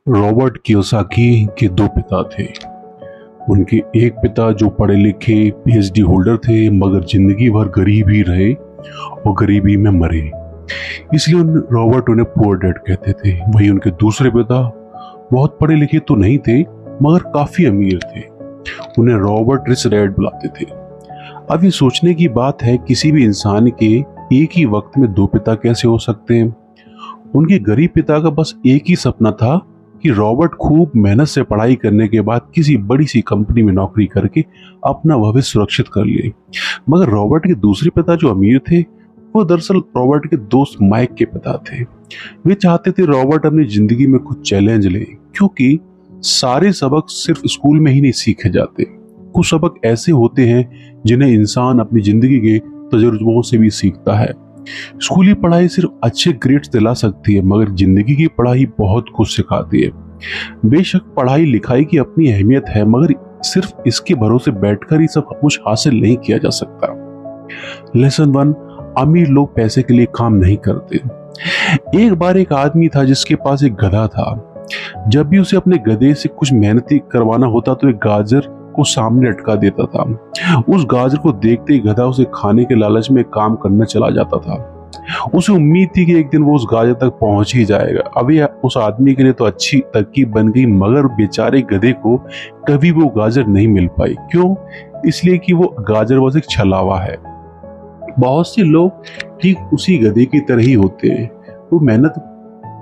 Robert Kiyosaki के दो पिता थे। उनके एक पिता जो पढ़े लिखे पीएचडी होल्डर थे, मगर जिंदगी भर गरीब ही रहे और गरीबी में मरे, इसलिए रॉबर्ट उन्हें पुअर डैड कहते थे। वहीं उनके दूसरे पिता बहुत पढ़े लिखे तो नहीं थे, मगर काफी अमीर थे। उन्हें रॉबर्ट रिच डैड बुलाते थे। अब ये सोचने की बात है, किसी भी इंसान के एक ही वक्त में दो पिता कैसे हो सकते हैं। उनके गरीब पिता का बस एक ही सपना था कि रॉबर्ट खूब मेहनत से पढ़ाई करने के बाद किसी बड़ी सी कंपनी में नौकरी करके अपना भविष्य सुरक्षित कर ले। मगर रॉबर्ट के दूसरे पिता जो अमीर थे, वो दरअसल रॉबर्ट के दोस्त माइक के पिता थे। वे चाहते थे रॉबर्ट अपनी जिंदगी में कुछ चैलेंज ले, क्योंकि सारे सबक सिर्फ स्कूल में ही नहीं सीखे जाते। कुछ सबक ऐसे होते हैं जिन्हें इंसान अपनी जिंदगी के तजुर्बों से भी सीखता है। स्कूली पढ़ाई सिर्फ अच्छे ग्रेड्स दिला सकती है, मगर जिंदगी की पढ़ाई बहुत कुछ सिखाती है। बेशक पढ़ाई लिखाई की अपनी अहमियत है, मगर सिर्फ इसके भरोसे बैठकर ही सब कुछ हासिल नहीं किया जा सकता। लेसन 1, अमीर लोग पैसे के लिए काम नहीं करते। एक बार एक आदमी था जिसके पास एक गधा था। जब भी उसे अपने गधे से कुछ मेहनती करवाना होता तो एक गाजर को सामने अटका देता था। उस गाजर को देखते ही गधा उसे खाने के लालच में काम करने चला जाता था। उसे उम्मीद थी कि एक दिन वो उस गाजर तक पहुंच ही जाएगा। अभी उस आदमी के लिए तो अच्छी तरकीब बन गई, मगर बेचारे गधे को कभी वो गाजर नहीं मिल पाई। क्यों? इसलिए कि वो गाजर बस एक छलावा है। बहुत से लोग ठीक उसी गधे की तरह ही होते हैं। वो मेहनत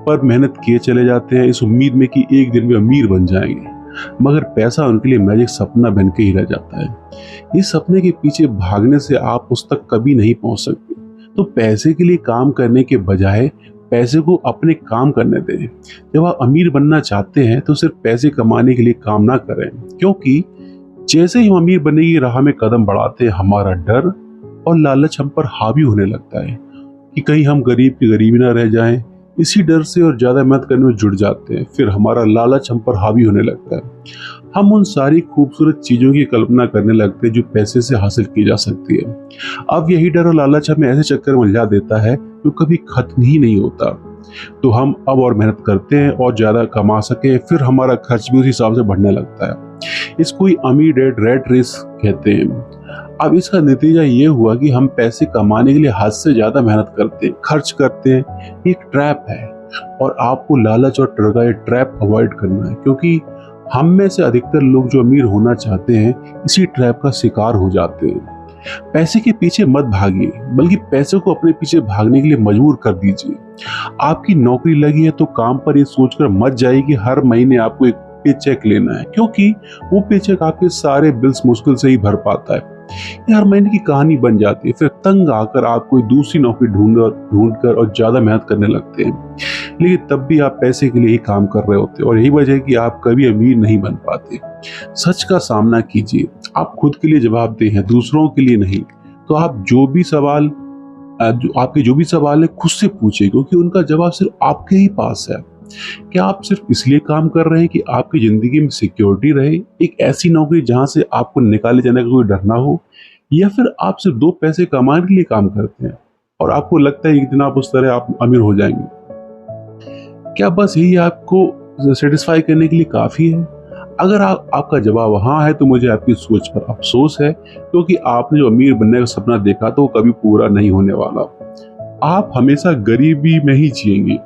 पर मेहनत किए चले जाते हैं, इस उम्मीद में कि एक दिन वे अमीर बन जाएंगे, मगर पैसा उनके लिए मैजिक सपना बन के ही रह जाता है। इस सपने के पीछे भागने से आप उस तक कभी नहीं पहुंच सकते। तो पैसे के लिए काम करने के बजाय पैसे को अपने काम करने दें। जब आप अमीर बनना चाहते हैं तो सिर्फ पैसे कमाने के लिए काम ना करें, क्योंकि जैसे ही हम अमीर बनने की राह में कदम बढ़ाते हैं, हमारा डर और लालच हम पर हावी होने लगता है कि कहीं हम गरीब की गरीबी ना रह जाएं। इसी डर से और ज्यादा मेहनत करने में जुट जाते हैं। फिर हमारा लालच हम पर हावी होने लगता है। हम उन सारी खूबसूरत चीजों की कल्पना करने लगते हैं जो पैसे से हासिल की जा सकती है। अब यही डर और लालच हमें ऐसे चक्कर में उलझा देता है जो कभी खत्म ही नहीं होता। तो हम अब और मेहनत करते हैं और ज्यादा कमा सके, फिर हमारा खर्च भी उस हिसाब से बढ़ने लगता है। इसको ही अमीर डैड रेट रेस कहते हैं। अब इसका नतीजा ये हुआ कि हम पैसे कमाने के लिए हद से ज्यादा मेहनत करते हैं, खर्च करते हैं। एक ट्रैप है और आपको लालच और डर का ये ट्रैप अवॉइड करना है, क्योंकि हम में से अधिकतर लोग जो अमीर होना चाहते हैं इसी ट्रैप का शिकार हो जाते हैं। पैसे के पीछे मत भागिए, बल्कि पैसे को अपने पीछे भागने के लिए मजबूर कर दीजिए। आपकी नौकरी लगी है तो काम पर ये सोचकर मत जाइए कि हर महीने आपको एक पे चेक लेना है, क्योंकि वो पे चेक आपके सारे बिल्स मुश्किल से ही भर पाता है। ये हर महीने की कहानी बन जाती है। फिर तंग आकर आप कोई दूसरी नौकरी ढूंढ कर और ज्यादा मेहनत करने लगते हैं, लेकिन तब भी आप पैसे के लिए ही काम कर रहे होते हैं और यही वजह है कि आप कभी अमीर नहीं बन पाते। सच का सामना कीजिए। आप खुद के लिए जवाबदेह हैं, दूसरों के लिए नहीं। तो आप आपके जो भी सवाल है खुद से पूछिए, क्योंकि उनका जवाब सिर्फ आपके ही पास है। क्या आप सिर्फ इसलिए काम कर रहे हैं कि आपकी जिंदगी में सिक्योरिटी रहे, एक ऐसी नौकरी जहां से आपको निकाले जाने का कोई डर ना हो, या फिर आप सिर्फ दो पैसे कमाने के लिए काम करते हैं और आपको लगता है एक दिन आप उस तरह आप अमीर हो जाएंगे? क्या बस यही आपको सेटिस्फाई करने के लिए काफी है? अगर आपका जवाब हाँ है तो मुझे आपकी सोच पर अफसोस है, क्योंकि आपने जो अमीर बनने का सपना देखा तो वो कभी पूरा नहीं होने वाला। आप हमेशा गरीबी में ही जिएंगे।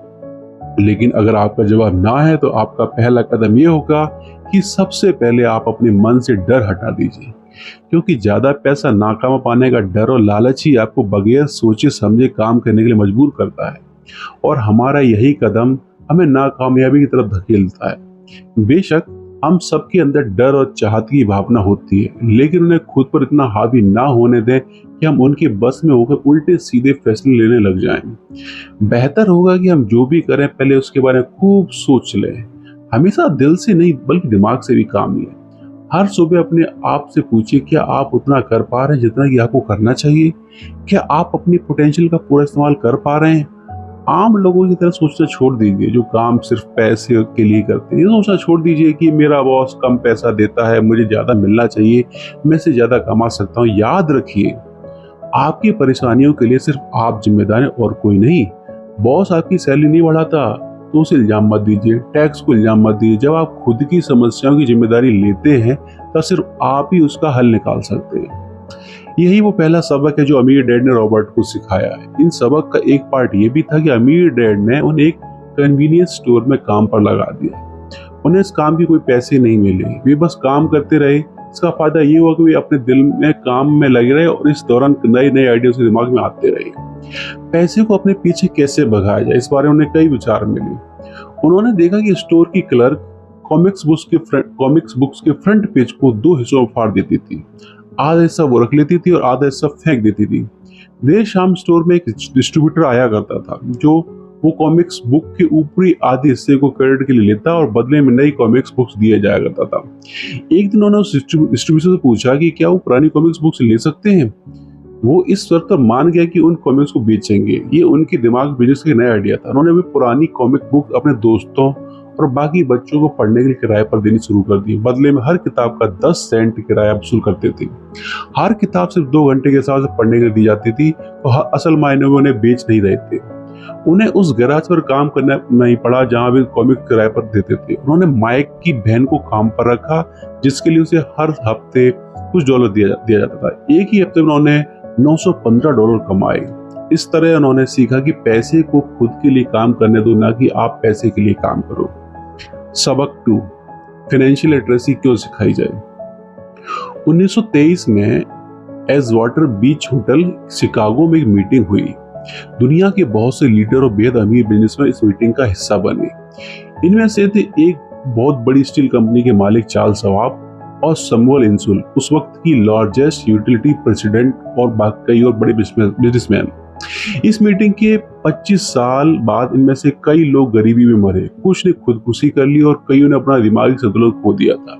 लेकिन अगर आपका जवाब ना है तो आपका पहला कदम यह होगा कि सबसे पहले आप अपने मन से डर हटा दीजिए, क्योंकि ज्यादा पैसा नाकाम पाने का डर और लालच ही आपको बगैर सोचे समझे काम करने के लिए मजबूर करता है, और हमारा यही कदम हमें नाकामयाबी की तरफ धकेलता है। बेशक हम सबके अंदर डर और चाहत की भावना होती है, लेकिन उन्हें खुद पर इतना हावी ना होने दें कि हम उनके बस में होकर उल्टे सीधे फैसले लेने लग जाएं। बेहतर होगा कि हम जो भी करें पहले उसके बारे में खूब सोच लें। हमेशा दिल से नहीं बल्कि दिमाग से भी काम लें। हर सुबह अपने आप से पूछिए, क्या आप उतना कर पा रहे हैं जितना कि आपको करना चाहिए? क्या आप अपनी पोटेंशियल का पूरा इस्तेमाल कर पा रहे हैं? आम लोगों की तरह सोचना छोड़ दीजिए जो काम सिर्फ पैसे के लिए करते हैं। ये सोचना छोड़ दीजिए कि मेरा बॉस कम पैसा देता है, मुझे ज्यादा मिलना चाहिए, मैं से ज्यादा कमा सकता हूँ। याद रखिए, आपकी परेशानियों के लिए सिर्फ आप जिम्मेदार हैं और कोई नहीं। बॉस आपकी सैलरी नहीं बढ़ाता, तो उसे इल्जाम मत दीजिए, टैक्स को इल्जाम मत दीजिए। जब आप खुद की समस्याओं की जिम्मेदारी लेते हैं तब सिर्फ आप ही उसका हल निकाल सकते हैं। यही वो पहला सबक है जो अमीर डैड ने रॉबर्ट को सिखाया है। इन सबक का एक पार्ट ये भी था कि अमीर डैड ने उन्हें एक कन्वीनियंस स्टोर में काम पर लगा दिया। उन्हें इस काम के कोई पैसे नहीं मिले, वे बस काम करते रहे। इसका फायदा ये हुआ कि वे अपने दिल में काम में लगे रहे और इस दौरान नए नए आइडिया उसके दिमाग में आते रहे। पैसे को अपने पीछे कैसे भगाया जाए, इस बारे में उन्हें कई विचार मिले। उन्होंने देखा कि स्टोर की क्लर्क कॉमिक्स बुक्स के फ्रंट पेज को दो हिस्सों में फाड़ देती थी। आधा हिस्सा वो रख लेती थी और आधा हिस्सा फेंक देती थी। देर शाम स्टोर में एक डिस्ट्रीब्यूटर आया करता था जो वो कॉमिक्स बुक के ऊपरी आधे हिस्से को क्रेडिट के लिए लेता और बदले में नई कॉमिक्स बुक्स दिए जाया करता था। एक दिन उन्होंने उस डिस्ट्रीब्यूटर से पूछा कि क्या वो पुरानी कॉमिक्स बुक्स ले सकते हैं। वो इस शर्त पर मान गया कि उन कॉमिक्स को बेचेंगे। ये उनके दिमाग में बिजनेस का नया आइडिया था। उन्होंने भी पुरानी कॉमिक बुक अपने दोस्तों और बाकी बच्चों को पढ़ने के लिए किराए पर देनी शुरू कर दी। बदले में हर किताब का 10 सेंट किराया वसूल करते थे। हर किताब सिर्फ 2 घंटे के हिसाब से पढ़ने के लिए दी जाती थी, तो असल मायने में उन्हें बेच नहीं रहे थे। उन्हें उस गैराज पर काम करना नहीं पड़ा जहां वे कॉमिक किराए पर देते थे। उन्होंने माइक की बहन को काम पर रखा, जिसके लिए उसे हर हफ्ते कुछ डॉलर दिया जाता था। एक ही हफ्ते में उन्होंने $915 कमाए। इस तरह उन्होंने सीखा कि पैसे को खुद के लिए काम करने दो, ना कि आप पैसे के लिए काम करो। सबक 2, फाइनेंशियल लिटरेसी क्यों सिखाई जाए। 1923 में एजवाटर बीच होटल शिकागो में एक मीटिंग हुई। दुनिया के बहुत से लीडर और बेहद अमीर बिजनेसमैन इस मीटिंग का हिस्सा बने। इनमें से थे एक बहुत बड़ी स्टील कंपनी के मालिक चार्ल्स शवाब और सैमुअल इंसुल, उस वक्त की लार्जेस्ट यूटिलिटी प्रेसिडेंट और कई और बड़े बिजनेसमैन। इस मीटिंग के 25 साल बाद इनमें से कई लोग गरीबी में मरे, कुछ ने खुदकुशी कर ली और कईयों ने अपना दिमागी संतुलन खो दिया था।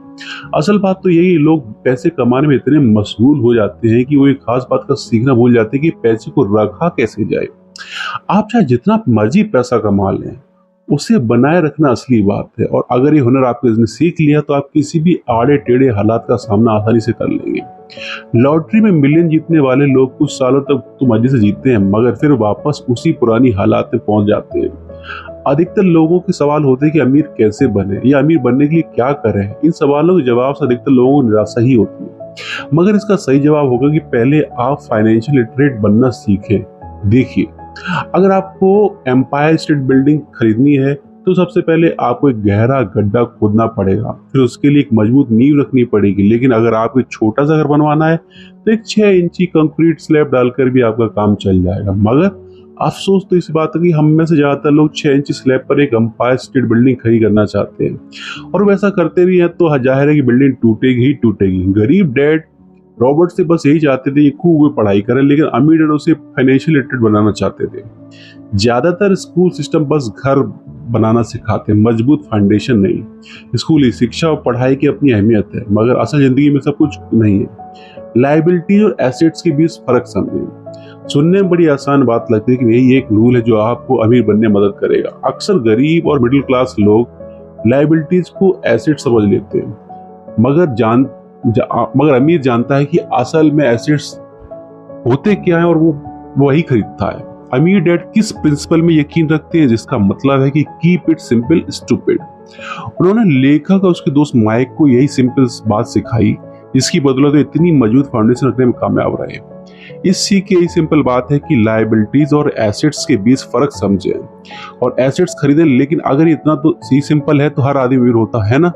असल बात तो यही, लोग पैसे कमाने में इतने मशगूल हो जाते हैं कि वो एक खास बात का सीखना भूल जाते हैं कि पैसे को रखा कैसे जाए। आप चाहे जितना मर्जी पैसा कमा लें, उसे बनाए रखना असली बात है। और अगर ये हुनर आपने सीख लिया तो आप किसी भी आड़े टेढ़े हालात का सामना आसानी से कर लेंगे। लॉटरी में मिलियन जीतने वाले लोग कुछ सालों तक तो मजे से जीतते हैं, मगर फिर वापस उसी पुरानी हालात में पहुंच जाते हैं। अधिकतर लोगों के सवाल होते हैं कि अमीर कैसे बने या अमीर बनने के लिए क्या करें। इन सवालों के जवाब से अधिकतर लोगों को निराशा ही होती है, मगर इसका सही जवाब होगा कि पहले आप फाइनेंशियल लिटरेट बनना सीखें। देखिए, अगर आपको एम्पायर स्टेट बिल्डिंग खरीदनी है तो सबसे पहले आपको एक गहरा गड्ढा खोदना पड़ेगा, फिर उसके लिए एक मजबूत नींव रखनी पड़ेगी। लेकिन अगर आपको एक छोटा सा घर बनवाना है तो एक 6 इंची कंक्रीट स्लैब डालकर भी आपका काम चल जाएगा। मगर अफसोस तो इस बात है कि हम में से ज्यादातर लोग 6 इंची स्लैब पर एक एम्पायर स्टेट बिल्डिंग खड़ी करना चाहते हैं, और वैसा करते भी हैं तो जाहिर है कि बिल्डिंग टूटेगी ही टूटेगी। गरीब डैड रॉबर्ट से बस यही चाहते थे कि खूब पढ़ाई करें, लेकिन अमीर डैड उसे फाइनेंशियल लिटरेट बनाना चाहते थे। ज्यादातर स्कूल सिस्टम बस घर बनाना सिखाते हैं, मजबूत फाउंडेशन नहीं। स्कूली शिक्षा और पढ़ाई की अपनी अहमियत है, मगर असल जिंदगी में सब कुछ नहीं है। लायबिलिटी और एसेट्स के बीच फर्क समझें। सुनने में बड़ी आसान बात लगती है कि यही एक रूल है जो आपको अमीर बनने में मदद करेगा। अक्सर गरीब और मिडिल क्लास लोग लायबिलिटीज को एसेट समझ लेते हैं, मगर अमीर जानता है कि असल में एसेट्स होते क्या है और वो वही खरीदता है। अमीर डैड किस प्रिंसिपल में यकीन रखते हैं, जिसका मतलब है कि कीप इट सिंपल स्टूपिड। उन्होंने लेखक और उसके दोस्त माइक को यही सिंपल बात सिखाई, जिसकी बदौलत तो इतनी मजबूत फाउंडेशन रखने में कामयाब रहे। इस सीख की यही सिंपल बात है कि लायबिलिटीज और एसेट्स के बीच फर्क समझें और एसेट्स खरीदें। लेकिन अगर इतना तो सी सिंपल है तो हर आदमी अमीर होता है ना,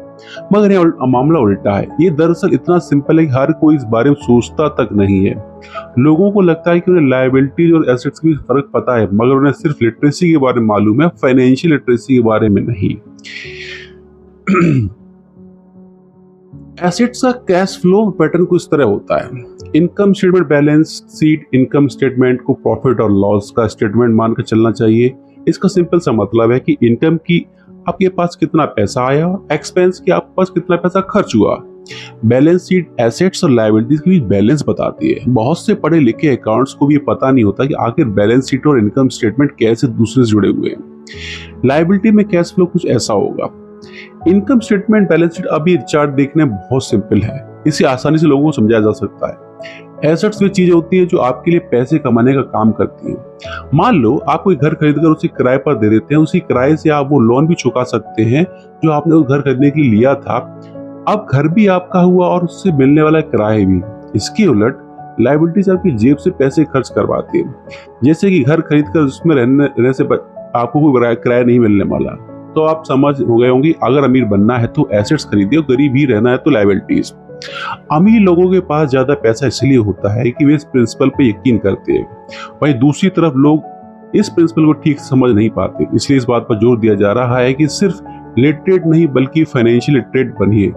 मगर ये मामला उल्टा है। ये दरअसल इतना सिंपल है कि हर कोई इस बारे में सोचता तक नहीं है। लोगों को लगता है कि उन्हें लायबिलिटीज और एसेट्स के बीच फर्क पता है, मगर उन्हें सिर्फ लिटरेसी के बारे में मालूम है, फाइनेंशियल लिटरेसी के बारे में नहीं। एसेट्स का कैश फ्लो पैटर्न कुछ तरह होता है। Income statement balance sheet income statement को प्रॉफिट और लॉस का स्टेटमेंट मानकर चलना चाहिए। इसका सिंपल सा मतलब है कि इनकम की आपके पास कितना पैसा आया, एक्सपेंस की आपके पास कितना पैसा खर्च हुआ। बैलेंस शीट एसेट्स और लायबिलिटीज के बीच बैलेंस बताती है। बहुत से पढ़े लिखे अकाउंट्स को भी पता नहीं होता कि आखिर बैलेंस शीट और इनकम स्टेटमेंट कैसे दूसरे से जुड़े हुए हैं। लायबिलिटी में कैश फ्लो कुछ ऐसा होगा। इनकम स्टेटमेंट बैलेंस शीट, अभी चार्ट देखने बहुत सिंपल है, इसे आसानी से लोगों को समझाया जा सकता है। एसेट्स वे चीजें होती हैं जो आपके लिए पैसे कमाने का काम करती हैं। मान लो आप कोई घर खरीदकर उसे किराए पर दे देते हैं, उसी किराए से आप वो लोन भी चुका सकते हैं जो आपने उस घर खरीदने के लिए लिया था। अब घर भी आपका हुआ और उससे मिलने वाला किराया भी। इसके उलट लायबिलिटीज आपकी जेब से पैसे खर्च करवाती है। जैसे कि घर खरीदकर उसमें रहने से आपको कोई किराया नहीं मिलने वाला, तो आप समझ हो गए होंगे अगर अमीर बनना है तो एसेट्स खरीदिए, गरीब ही रहना है तो लायबिलिटीज। अमीर लोगों के पास ज्यादा पैसा इसलिए होता है कि वे इस प्रिंसिपल पे यकीन करते हैं। वहीं दूसरी तरफ लोग इस प्रिंसिपल को ठीक समझ नहीं पाते, इसलिए इस बात पर जोर दिया जा रहा है कि सिर्फ लिटरेट नहीं बल्कि फाइनेंशियल लिटरेट बनिए।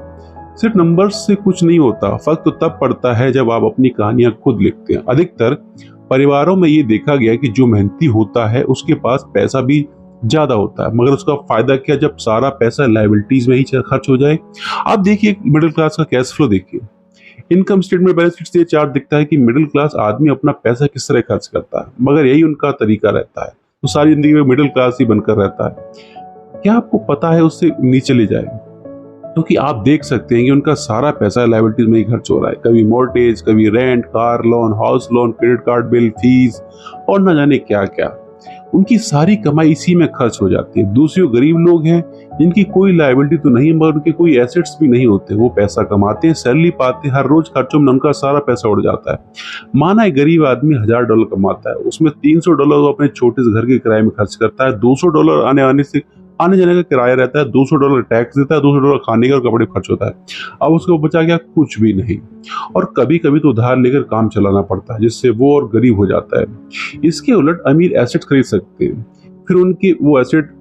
सिर्फ नंबर्स से कुछ नहीं होता, फर्क तो तब पड़ता है जब आप अपनी कहानियां खुद लिखते हैं। अधिकतर परिवारों में ये देखा गया कि जो मेहनती होता है उसके पास पैसा भी ज्यादा होता है, मगर उसका फायदा क्या जब सारा पैसा लायबिलिटीज में ही खर्च हो जाए। आप देखिए मिडिल क्लास का कैश फ्लो देखिए। इनकम स्टेटमेंट बैलेंस शीट से चार्ट दिखता है कि मिडिल क्लास आदमी अपना पैसा किस तरह खर्च करता है, मगर यही उनका तरीका रहता है, तो सारी जिंदगी में मिडिल क्लास ही बनकर रहता है। क्या आपको पता है उससे नीचे ले जाए, क्योंकि आप देख सकते हैं कि उनका सारा पैसा लायबिलिटीज में ही खर्च हो रहा है। कभी मॉर्गेज, कभी rent, car loan, house loan, credit card bill, fees और न जाने क्या क्या। उनकी सारी कमाई इसी में खर्च हो जाती है। दूसरे गरीब लोग हैं जिनकी कोई लायबिलिटी तो नहीं मगर उनके कोई एसेट्स भी नहीं होते। वो पैसा कमाते हैं, सैलरी पाते हैं, हर रोज खर्चों में उनका सारा पैसा उड़ जाता है। माना एक गरीब आदमी $1000 कमाता है, उसमें $300 वो अपने छोटे से घर के किराए में खर्च करता है, $200 आने जाने का किराया रहता है, $200 टैक्स देता है, $200 खाने का और कपड़े खर्च होता है। अब उसको बचा क्या, कुछ भी नहीं। और कभी कभी तो उधार लेकर काम चलाना पड़ता है, जिससे वो और गरीब हो जाता है। इसके उलट अमीर एसेट खरीद सकते हैं, फिर उनकी वो एसेट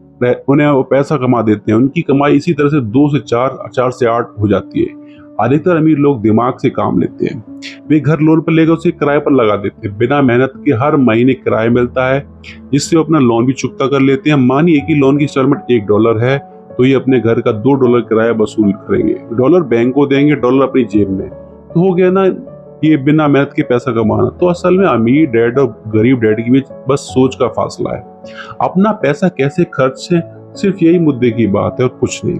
उन्हें वो पैसा कमा देते हैं। उनकी कमाई इसी तरह से 2 से 4 से 8 हो जाती है। अधिकतर अमीर लोग दिमाग से काम लेते हैं। वे घर लोन पर लेकर उसे किराए पर लगा देते हैं। बिना मेहनत के हर महीने किराया मिलता है, जिससे वो अपना लोन भी चुकता कर लेते हैं। मानिए कि लोन की इंस्टॉलमेंट $1 है, तो ये अपने घर का $2 किराया वसूल करेंगे। डॉलर बैंक को देंगे, डॉलर अपनी जेब में। तो हो गया ना ये बिना मेहनत के पैसा कमाना। तो असल में अमीर डैड और गरीब डैड के बीच बस सोच का फासला है। अपना पैसा कैसे खर्च है, सिर्फ यही मुद्दे की बात है और कुछ नहीं।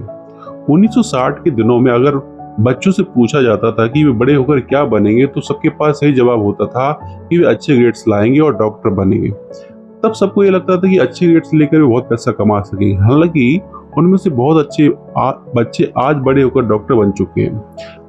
1960 के दिनों में अगर बच्चों से पूछा जाता था कि वे बड़े होकर क्या बनेंगे, तो सबके पास सही जवाब होता था कि वे अच्छे ग्रेड्स लाएंगे और डॉक्टर बनेंगे। तब सबको ये लगता था कि अच्छे ग्रेड्स लेकर वे बहुत पैसा कमा सकेंगे। हालांकि उनमें से बहुत अच्छे बच्चे आज बड़े होकर डॉक्टर बन चुके हैं।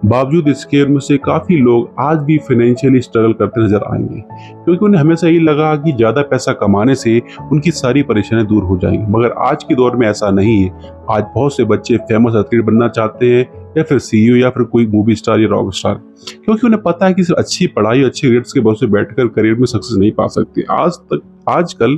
बावजूद इसके उनमें से काफी लोग आज भी फाइनेंशियली स्ट्रगल करते नजर आएंगे, क्योंकि उन्हें हमेशा यही लगा कि ज्यादा पैसा कमाने से उनकी सारी परेशानियां दूर हो जाएंगी। मगर आज के दौर में ऐसा नहीं है। आज बहुत से बच्चे फेमस एथलीट बनना चाहते हैं, या फिर सीईओ, या फिर कोई मूवी स्टार या रॉक स्टार, क्योंकि उन्हें पता है कि सिर्फ अच्छी पढ़ाई, अच्छे ग्रेड्स के भरोसे बैठकर करियर में सक्सेस नहीं पा सकते। आजकल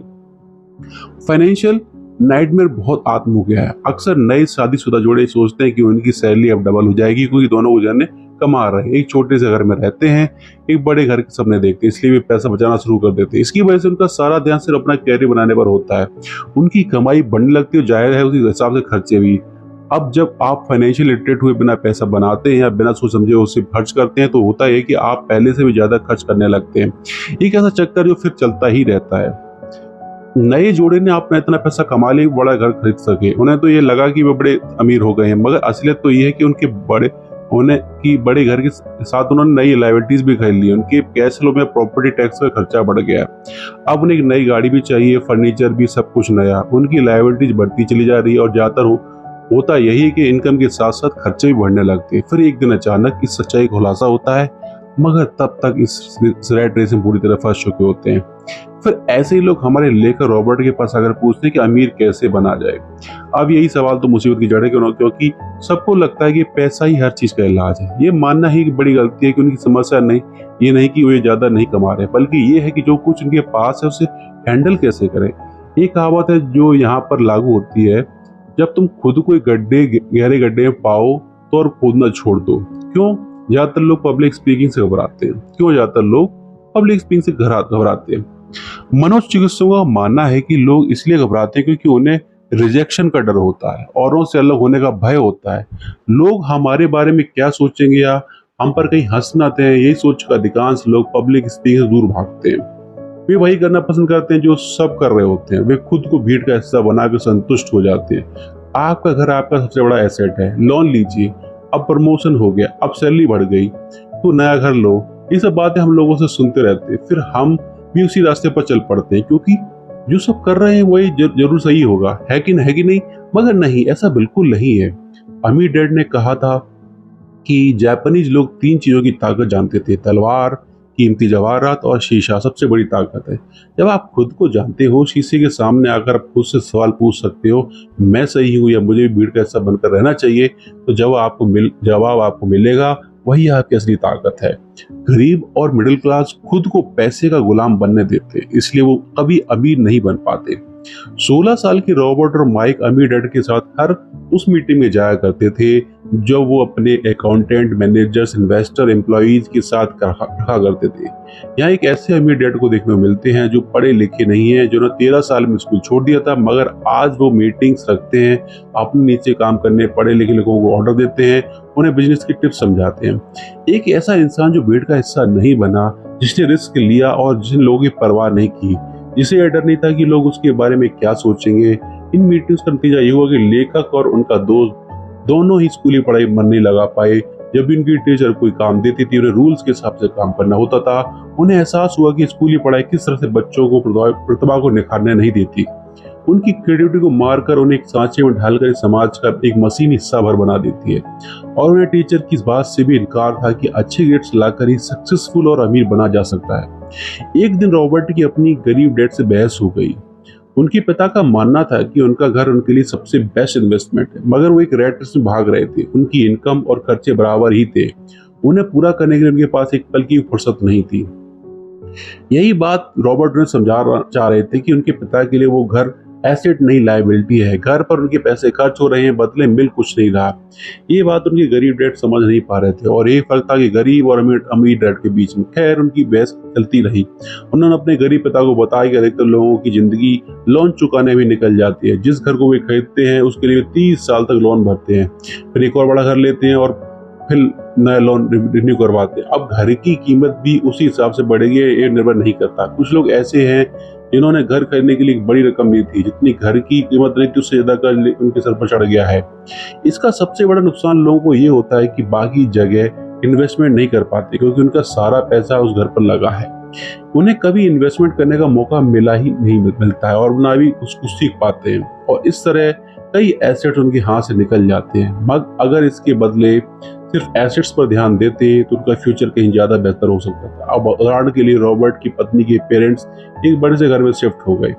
फाइनेंशियल नाइटमेयर बहुत आत्म हो गया है। अक्सर नए शादीशुदा जोड़े सोचते हैं कि उनकी सैलरी अब डबल हो जाएगी, क्योंकि दोनों जने कमा रहे हैं, एक छोटे से घर में रहते हैं, एक बड़े घर के सपने देखते हैं, इसलिए वे पैसा बचाना शुरू कर देते हैं। इसकी वजह से उनका सारा ध्यान सिर्फ अपना कैरियर बनाने पर होता है। उनकी कमाई बढ़ने लगती है, जाहिर है उसी हिसाब से खर्चे भी। अब जब आप फाइनेंशियल लिटरेट हुए बिना पैसा बनाते हैं या बिना सोच समझे उसे खर्च करते हैं, तो होता है कि आप पहले से भी ज्यादा खर्च करने लगते हैं। एक ऐसा चक्कर जो फिर चलता ही रहता है। नए जोड़े ने अपना इतना पैसा कमा लिया बड़ा घर खरीद सके। उन्हें तो ये लगा कि वो बड़े अमीर हो गए हैं, मगर असलियत तो ये है कि उनके बड़े घर के साथ उन्होंने नई लायबिलिटीज भी खरीद ली। उनके कैश फ्लो में प्रॉपर्टी टैक्स का खर्चा बढ़ गया। अब उन्हें एक नई गाड़ी भी चाहिए, फर्नीचर भी, सब कुछ नया। उनकी लायबिलिटीज बढ़ती चली जा रही है और ज्यादातर होता यही है कि इनकम के साथ साथ खर्चे भी बढ़ने लगते हैं। फिर एक दिन अचानक इस सच्चाई का खुलासा होता है, मगर तब तक इस रैट रेस में पूरी तरह फंस चुके होते हैं। फिर ऐसे ही लोग हमारे लेकर रॉबर्ट के पास अगर पूछते हैं कि अमीर कैसे बना जाए। अब यही सवाल तो मुसीबत की जड़ है, क्योंकि सबको लगता है कि पैसा ही हर चीज का इलाज है। ये मानना ही बड़ी गलती है कि उनकी समस्या ये नहीं कि वे ज्यादा नहीं कमा रहे, बल्कि ये है कि जो कुछ उनके पास है उसे हैंडल कैसे करें। एक कहावत है जो यहाँ पर लागू होती है, जब तुम खुद को गहरे गड्ढे में पाओ तो और खोदना छोड़ दो। क्यों ज्यादातर लोग पब्लिक स्पीकिंग से घबराते हैं? मनोचिकित्सकों का मानना है कि लोग इसलिए घबराते हैं क्योंकि उन्हें रिजेक्शन का डर होता है, औरों से अलग होने का भय होता है। लोग हमारे बारे में क्या सोचेंगे या हम पर कहीं हंस ना दें, यही सोचकर अधिकांश लोग पब्लिक स्पीकिंग से दूर भागते हैं। वे वही करना पसंद करते हैं जो सब कर रहे होते हैं। वे खुद को भीड़ का हिस्सा बनाकर संतुष्ट हो जाते हैं। आपका घर आपका सबसे बड़ा एसेट है। लोन लीजिए, अब प्रमोशन हो गया, अब सैलरी बढ़ गई तो नया घर लो, ये सब बातें हम लोगों से सुनते रहते हैं, फिर हम भी उसी रास्ते पर चल पड़ते हैं क्योंकि जो सब कर रहे हैं वही जरूर सही होगा, है कि नहीं। मगर नहीं, ऐसा बिल्कुल नहीं है। अमीर डैड ने कहा था कि जापानीज लोग 3 चीजों की ताकत जानते थे: तलवार, कीमती जवाहरात और शीशा सबसे बड़ी ताकत है। जब आप खुद को जानते हो, शीशे के सामने आकर आप खुद से सवाल पूछ सकते हो, मैं सही हूँ या मुझे भी भीड़ का हिस्सा बनकर रहना चाहिए, तो जवाब आपको मिलेगा। वही आपकी असली ताकत है। गरीब और मिडिल क्लास खुद को पैसे का गुलाम बनने देते, इसलिए वो कभी अमीर नहीं बन पाते। 16 साल के रॉबर्ट और माइक अमीर डैड के साथ हर उस मीटिंग में जाया करते थे जो वो अपने अकाउंटेंट, मैनेजर्स, इन्वेस्टर, एम्प्लॉइज के साथ रखा करते थे। यहाँ एक ऐसे अमीर डैड को देखने को मिलते हैं जो पढ़े लिखे नहीं है, जिन्होंने 13 साल में स्कूल छोड़ दिया था, मगर आज वो मीटिंग्स रखते हैं, अपने नीचे काम करने पढ़े लिखे लोगों को ऑर्डर देते हैं, उन्हें बिजनेस की टिप्स समझाते हैं। एक ऐसा इंसान जो भीड़ का हिस्सा नहीं बना, जिसने रिस्क लिया और जिन लोगों की परवाह नहीं की, जिसे यह डर नहीं था कि लोग उसके बारे में क्या सोचेंगे। इन मीटिंग्स का नतीजा ये हुआ कि लेखक और उनका दोस्त दोनों ही स्कूली पढ़ाई मन नहीं लगा पाए। जब भी उनकी टीचर कोई काम देती थी, उन्हें रूल्स के हिसाब से काम करना होता था। उन्हें एहसास हुआ कि स्कूली पढ़ाई किस तरह से बच्चों को प्रतिभा को निखारने नहीं देती। उनकी क्रिएटिविटी को मारकर उन्हें एक सांचे में ढालकर समाज का एक मशीनी हिस्सा भर बना देती है। और उन्हें टीचर की इस बात से भी इनकार था कि अच्छे ग्रेड्स लाकर ही सक्सेसफुल और अमीर बना जा सकता है। एक दिन रॉबर्ट की अपनी गरीब डैड से बहस हो गई। उनके पिता का मानना था कि उनका घर उनके लिए सबसे बेस्ट इन्वेस्टमेंट है, मगर वो एक रैट रेस में भाग रहे थे। उनकी इनकम और खर्चे बराबर ही थे। उन्हें पूरा करने के लिए उनके पास एक पल की फुर्सत नहीं थी। यही बात रॉबर्ट ने समझा चाह रहे थे कि उनके पिता के लिए वो घर एसेट नहीं, लायबिलिटी है। घर पर उनके पैसे खर्च हो रहे हैं, बदले मिल कुछ नहीं रहा। ये बात उनके गरीब डैड समझ नहीं पा रहे थे और ये फर्क था कि गरीब और अमीर डैड के बीच में। खैर, उनकी बहस चलती रही। उन्होंने अपने गरीब पिता को बताया कि अधिकतर लोगों की जिंदगी लोन चुकाने में निकल जाती है। जिस घर को वे खरीदते हैं उसके लिए 30 साल तक लोन भरते हैं, फिर एक और बड़ा घर लेते हैं और फिर नया लोन रिन्यू करवाते हैं। अब घर की कीमत भी उसी हिसाब से बढ़ेगी, ये निर्भर नहीं करता। कुछ लोग ऐसे हैं जिन्होंने घर खरीदने के लिए एक बड़ी रकम ली थी, जितनी घर की कीमत नहीं थी उससे ज्यादा कर्ज उनके सर पर चढ़ गया है। इसका सबसे बड़ा नुकसान लोगों को ये होता है कि बाकी जगह इन्वेस्टमेंट नहीं कर पाते क्योंकि उनका सारा पैसा उस घर पर लगा है। उन्हें कभी इन्वेस्टमेंट करने का मौका मिला ही नहीं मिलता है और ना भी उसको सीख पाते हैं और इस तरह कई एसेट्स उनके हाथ से निकल जाते हैं। मगर अगर इसके बदले सिर्फ एसेट्स पर ध्यान देते तो उनका फ्यूचर कहीं ज्यादा बेहतर हो सकता था। अब उदाहरण के लिए रॉबर्ट की पत्नी के पेरेंट्स एक बड़े से घर में शिफ्ट हो गए।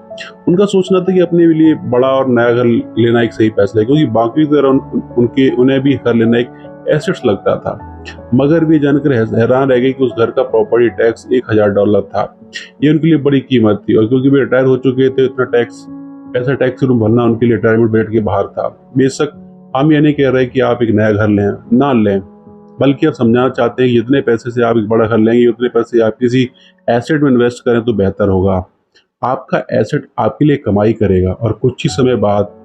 उनका सोचना था कि अपने लिए बड़ा और नया घर लेना एक सही फैसला है क्योंकि बाकी की तरह उन्हें भी घर लेना एक एसेट्स लगता था। मगर वे जानकर हैरान रह गए कि उस घर का प्रॉपर्टी टैक्स $1000 था। ये उनके लिए बड़ी कीमत थी और क्योंकि वे रिटायर हो चुके थे, इतना पैसा टैक्स भरना उनके लिए रिटायरमेंट बेट के बाहर था। बेशक हम ये नहीं कह रहे कि आप एक नया घर लें ना लें, बल्कि आप समझाना चाहते हैं कि जितने पैसे से आप एक बड़ा घर लेंगे उतने पैसे आप किसी एसेट में इन्वेस्ट करें तो बेहतर होगा। आपका एसेट आपके लिए कमाई करेगा और कुछ ही समय बाद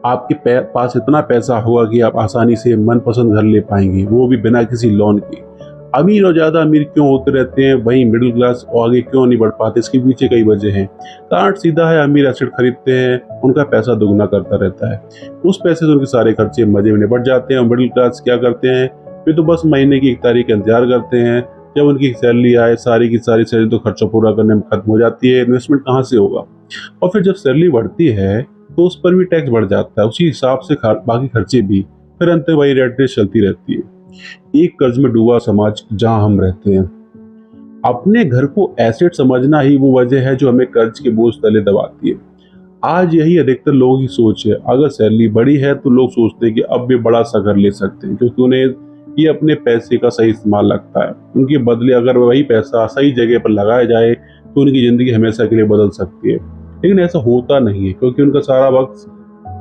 आपके पास इतना पैसा होगा कि आप आसानी से मनपसंद घर ले पाएंगे, वो भी बिना किसी लोन के। अमीर और ज्यादा अमीर क्यों होते रहते हैं, वहीं मिडिल क्लास आगे क्यों नहीं बढ़ पाते? इसके पीछे कई वजह हैं। कारण सीधा है, अमीर एसेट खरीदते हैं, उनका पैसा दुगना करता रहता है। उस पैसे से उनके सारे खर्चे मजे में निपट जाते हैं। और मिडिल क्लास क्या करते हैं, वे तो बस महीने की 1 तारीख का इंतजार करते हैं। जब उनकी सैलरी आए, सारी की सारी सैलरी तो खर्चा पूरा करने में खत्म हो जाती है, इन्वेस्टमेंट कहाँ से होगा? और फिर जब सैलरी बढ़ती है तो उस पर भी टैक्स बढ़ जाता है, उसी हिसाब से बाकी खर्चे भी। फिर अंत में वही रेट रेस चलती रहती है। एक कर्ज में डूबा समाज जहां हम रहते हैं। अपने घर को एसेट समझना ही वो वजह है जो हमें कर्ज के बोझ तले दबाती है। आज यही अधिकतर लोगों की सोच है। अगर सैलरी बड़ी है तो लोग सोचते हैं कि अब भी बड़ा सा घर ले सकते हैं क्योंकि उन्हें ये अपने पैसे का सही इस्तेमाल लगता है। उनके बदले अगर वही पैसा सही जगह पर लगाया जाए तो उनकी जिंदगी हमेशा के लिए बदल सकती है। लेकिन ऐसा होता नहीं है क्योंकि उनका सारा वक्त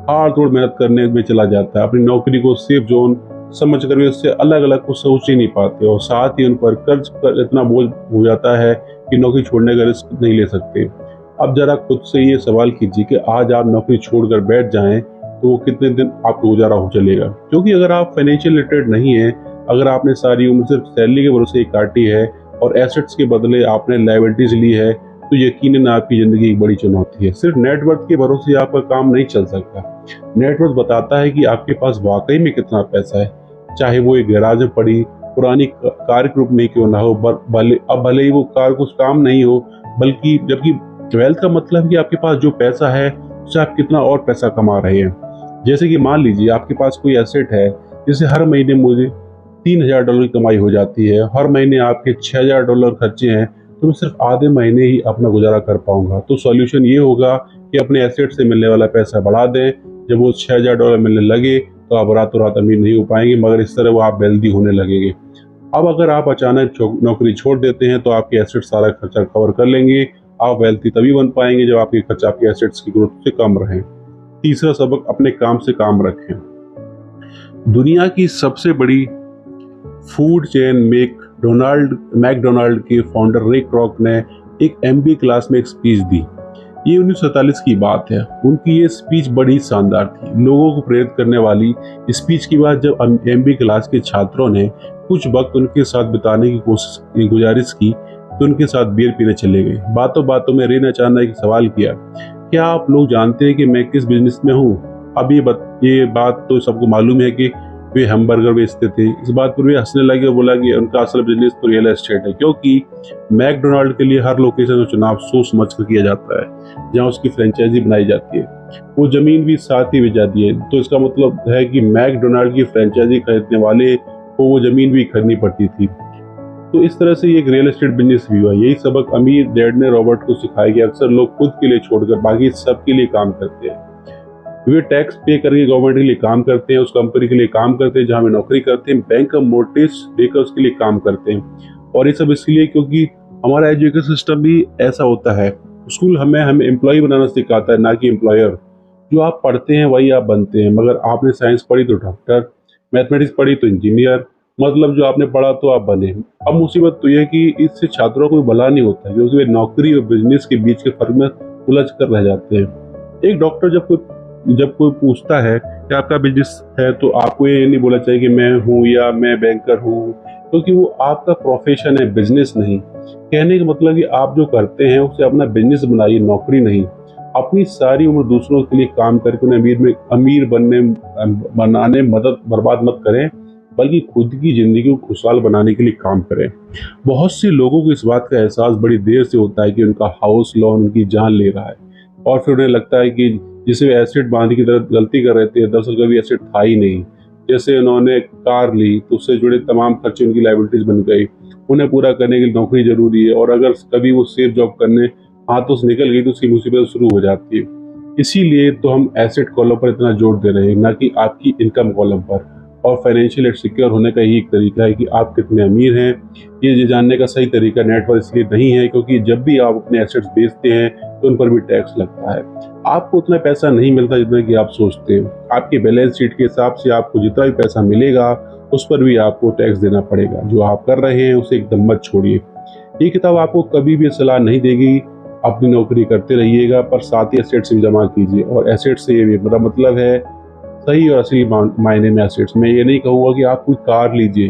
हाड़ तोड़ मेहनत करने में चला जाता है। अपनी नौकरी को सेफ जोन समझ कर भी उससे अलग अलग कुछ सोच ही नहीं पाते और साथ ही उन पर कर्ज पर इतना बोझ हो जाता है कि नौकरी छोड़ने का रिस्क नहीं ले सकते। अब जरा खुद से ये सवाल कीजिए कि आज आप नौकरी छोड़कर बैठ जाएं तो वो कितने दिन आपको गुजारा हो चलेगा? क्योंकि अगर आप फाइनेंशियल लिटरेट नहीं है, अगर आपने सारी उम्र सिर्फ सैलरी के भरोसे ही काटी है और एसेट्स के बदले आपने लायबिलिटीज ली है, तो यकीनन आपकी जिंदगी एक बड़ी चुनौती है। सिर्फ नेटवर्थ के भरोसे आपका काम नहीं चल सकता। नेटवर्थ बताता है कि आपके पास वाकई में कितना पैसा है, चाहे वो एक गैराज में पड़ी पुरानी कार के रूप में क्यों ना हो, भले ही वो कार कुछ काम नहीं हो, बल्कि जबकि वेल्थ का मतलब कि आपके पास जो पैसा है उससे आप कितना और पैसा कमा रहे हैं। जैसे कि मान लीजिए आपके पास कोई एसेट है, जैसे हर महीने मुझे $3000 की कमाई हो जाती है, हर महीने आपके $6000 खर्चे हैं, तो मैं सिर्फ आधे महीने ही अपना गुजारा कर पाऊंगा। तो सॉल्यूशन ये होगा कि अपने एसेट से मिलने वाला पैसा बढ़ा दें। जब वो $6000 मिलने लगे तो आप रातों रात अमीर नहीं हो पाएंगे, मगर इस तरह वो आप वेल्दी होने लगेंगे। अब अगर आप अचानक नौकरी छोड़ देते हैं तो आपके एसेट सारा खर्चा कवर कर लेंगे। आप वेल्थी तभी बन पाएंगे जब आपके खर्चा आपके एसेट्स की ग्रोथ से कम रहे। तीसरा सबक, अपने काम से काम रखें। दुनिया की सबसे बड़ी फूड चेन मैकडोनाल्ड के फाउंडर रे क्रॉक ने एक MBA क्लास में एक स्पीच दी। ये 1947 की बात है। उनकी ये स्पीच बड़ी शानदार थी, लोगों को प्रेरित करने वाली। स्पीच के बाद जब MBA क्लास के छात्रों ने कुछ वक्त उनके साथ बिताने की गुजारिश की तो उनके साथ बियर पीने चले गए। बातों बातों में रे ने अचानक एक सवाल किया, क्या आप लोग जानते हैं कि मैं किस बिजनेस में हूँ? अब ये बात तो सबको मालूम है कि वे हैमबर्गर बेचते थे। इस बात पर वे हंसने लगे और बोला कि उनका असल बिजनेस तो रियल एस्टेट है, क्योंकि मैकडोनाल्ड के लिए हर लोकेशन का चुनाव सोच समझ कर किया जाता है जहां उसकी फ्रेंचाइजी बनाई जाती है। वो जमीन भी साथ ही बेच जाती है, तो इसका मतलब है कि मैकडोनाल्ड की फ्रेंचाइजी खरीदने वाले को वो जमीन भी खरीदनी पड़ती थी। तो इस तरह से ये एक रियल एस्टेट बिजनेस भी हुआ। यही सबक अमीर डैड ने रॉबर्ट को सिखाया कि अक्सर लोग खुद के लिए छोड़कर बाकी सबके लिए काम करते हैं। वे टैक्स पे करके गवर्नमेंट के लिए काम करते हैं, उस कंपनी के लिए काम करते हैं जहां वे नौकरी करते हैं, बैंक का मोर्टेज देकर उसके लिए काम करते हैं। और ये सब इसलिए क्योंकि हमारा एजुकेशन सिस्टम भी ऐसा होता है। स्कूल हमें एम्प्लॉय बनाना सिखाता है, ना कि एम्प्लॉयर। जो आप पढ़ते हैं वही आप बनते हैं। मगर आपने साइंस पढ़ी तो डॉक्टर, मैथमेटिक्स पढ़ी तो इंजीनियर, मतलब जो आपने पढ़ा तो आप बने। अब मुसीबत तो यह है कि इससे छात्रों को भला नहीं होता, क्योंकि वे नौकरी और बिजनेस के बीच के फर्क में उलझ कर रह जाते हैं। एक डॉक्टर जब कोई पूछता है कि आपका बिजनेस है तो आपको ये नहीं बोलना चाहिए कि मैं हूँ या मैं बैंकर हूँ, क्योंकि वो आपका प्रोफेशन है, बिजनेस नहीं। कहने का मतलब कि आप जो करते हैं उसे अपना बिजनेस बनाइए, नौकरी नहीं। अपनी सारी उम्र दूसरों के लिए काम करके उन्हें अमीर बनाने बर्बाद मत करें, बल्कि खुद की जिंदगी को खुशहाल बनाने के लिए काम करें। बहुत से लोगों को इस बात का एहसास बड़ी देर से होता है कि उनका हाउस लोन उनकी जान ले रहा है, और फिर उन्हें लगता है कि जिसे वे एसेट बांधने की तरह गलती कर रहे थे, दरअसल कभी एसेट था ही नहीं। जैसे उन्होंने कार ली तो उससे जुड़े तमाम खर्चे उनकी लायबिलिटीज बन गई। उन्हें पूरा करने के लिए नौकरी जरूरी है, और अगर कभी वो सेफ जॉब करने हाथों से निकल गई तो उसकी मुसीबत शुरू हो जाती है। इसीलिए तो हम एसेट कॉलम पर इतना जोर दे रहे हैं, ना कि आपकी इनकम कॉलम पर। और फाइनेंशियल सिक्योर होने का यही एक तरीका है कि आप कितने अमीर हैं। ये जानने का सही तरीका नेट पर इसलिए नहीं है क्योंकि जब भी आप अपने एसेट्स बेचते हैं तो उन पर भी टैक्स लगता है। आपको उतना पैसा नहीं मिलता जितना कि आप सोचते हैं। आपके बैलेंस शीट के हिसाब से आपको जितना भी पैसा मिलेगा उस पर भी आपको टैक्स देना पड़ेगा। जो आप कर रहे हैं उसे एकदम मत छोड़िए। ये किताब आपको कभी भी सलाह नहीं देगी, अपनी नौकरी करते रहिएगा, पर साथ ही एसेट्स भी जमा कीजिए। और एसेट्स से ये मेरा मतलब है सही और असली मायने में एसेट्स। मैं ये नहीं कहूँगा कि आप कोई कार लीजिए,